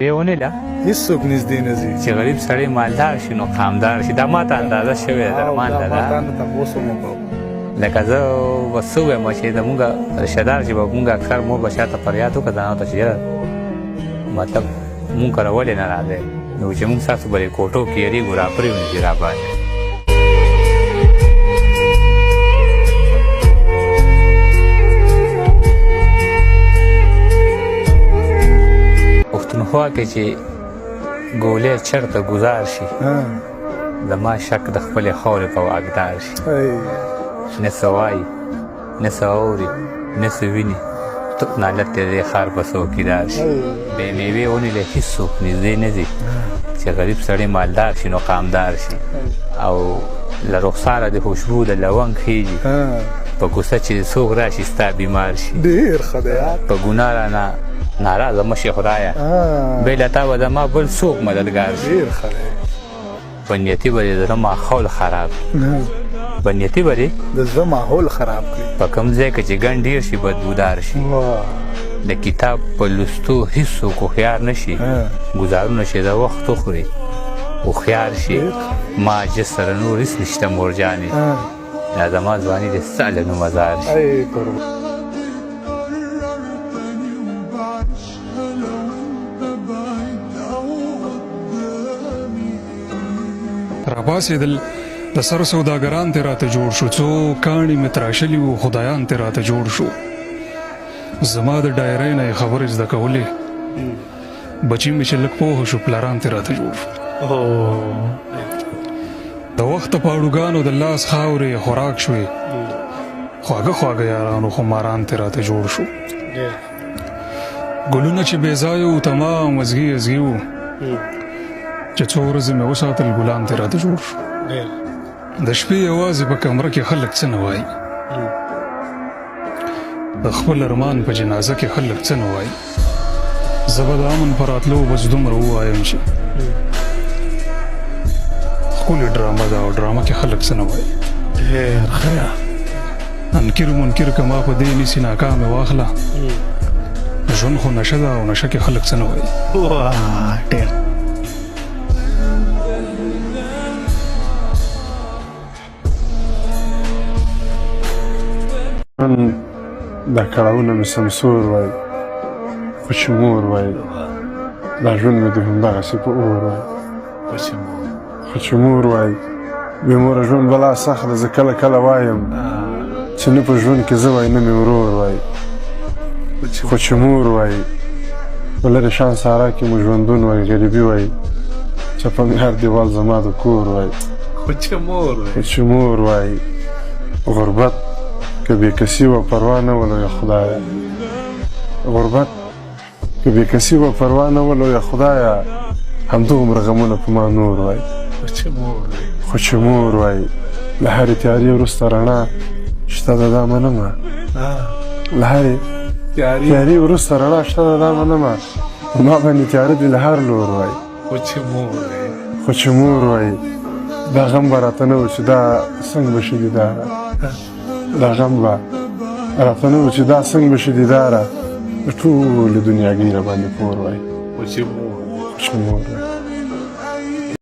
ونیله هیڅوک نږدې نه ځي چې غریب سړی مالدار شي نو قامدار شي. دا ماته اندازه شوې ده درمان ده. ما ته تاسو مو کوم لکه زه بس ووایم چې د مونږ رشتهدار چې به مونږ اکثر مور به شاته فریاد وکړه ځانو ته چې یاره مطلب مونږ کره ولې نه راغلی نو چې مونږ ستاسو به کوټو کې یېرېږو را پرېونیسي را باندې. پښتونخوا کې چې ګولۍ چېرته ګزار شي زما شک د خپلې خاورې په واګدار شي. نه څه وایي نه څه اوري نه څه ویني توپ نالت د دې ښار په څوکیدار شي. بې مېوې ونې له هېڅوک نږدې نه ځي چې غریب سړی مالدار شي نو قامدار شي. او له رخساره د خوشبو د لونګ خېږي په کوڅه چې څوک راشي ستا بیمار شي. ډېر ښه دی په ګناه رانه ناراضه مه شي خدایه بې له تا به زما بل څوک مددګار شي. ډېر ښه دی په نیتي به دې زړه ماحول خراب په نیتي به دې د زړه ماحول خراب کړي په کوم ځای کې چې ګڼ ډېر شي بدبودار شي. د کتاب په لوستو هېڅوک هوښیار نه شي ګزارونه چې د وخت وخوري هوښیار شي. ما عاجز سره نور هېڅ نشته مورجانې دا زما ځواني د ستا له نومه زار شي. راپاسېدل د سر سوداګران ترې راته جوړ شو څو کاڼي مې تراشلي وو خدایان ترې راته جوړ شو. زما د ډایرۍ نه یې خبرې زده کولې بچي مې چې لږ پوه شو پلاران ترې راته جوړ شو. د وخت پاړوګانو د لاس خاورې خوراک شوې خواږه خواږه یارانو خو ماران ترې راته جوړ شو. ګلونه چې بې ځایه وو تمام وزګي ازګي وو چې څو ورځې مې وساتل ګلان ترې راته جوړ شو. د شپې یوازې په کمره کې خلک څه نه وایي د خپل ارمان په جنازه کې خلک څه نه وایي. زه به د امن په راتلو بس دومره ووایم چې ښکلې ډرامه ده او ډرامه کې خلک څه نه وایي. ډېر ښه انکر منکر که ما په دې نیسي ناکامې واخله ژوند خو نشه ده او نشه کې خلک څه نه وایي. ډېر دا کړاوونه مې سمسور وای خو چې مور وای دا ژوند مې د همدغسې په اور وای خو چې مور وای بې موره ژوند بلا سخت ده. زه کله کله وایم چې نه په ژوند کې زه وای نه مې ورور وای خو چې مور وای په لرې شان سارا کې مو ژوندون وای غریبي وای چپنګار دیوال زما د کور وای خو چې مور وای غربت که بېکسي وه پروا نه وه لویه خدایه غربت که بېکسي وه پروا نه وه لویه خدایه همدغومره غمونه په ما نور وای خو چې مور وای له هرې تیارې وروسته رڼا شته ده دا منمه له هرې تیارې وروسته رڼا شته ده دا منمه ما باندې تیاره دي له هر لور وای خو چې مور وای دا غم به راته نه و چې دا څنګه به شي دیداره دا غم به راته نه و چې دا څنګه به شي دیداره د ټولې دنیاګۍ راباندې پور وای خو چې مور وای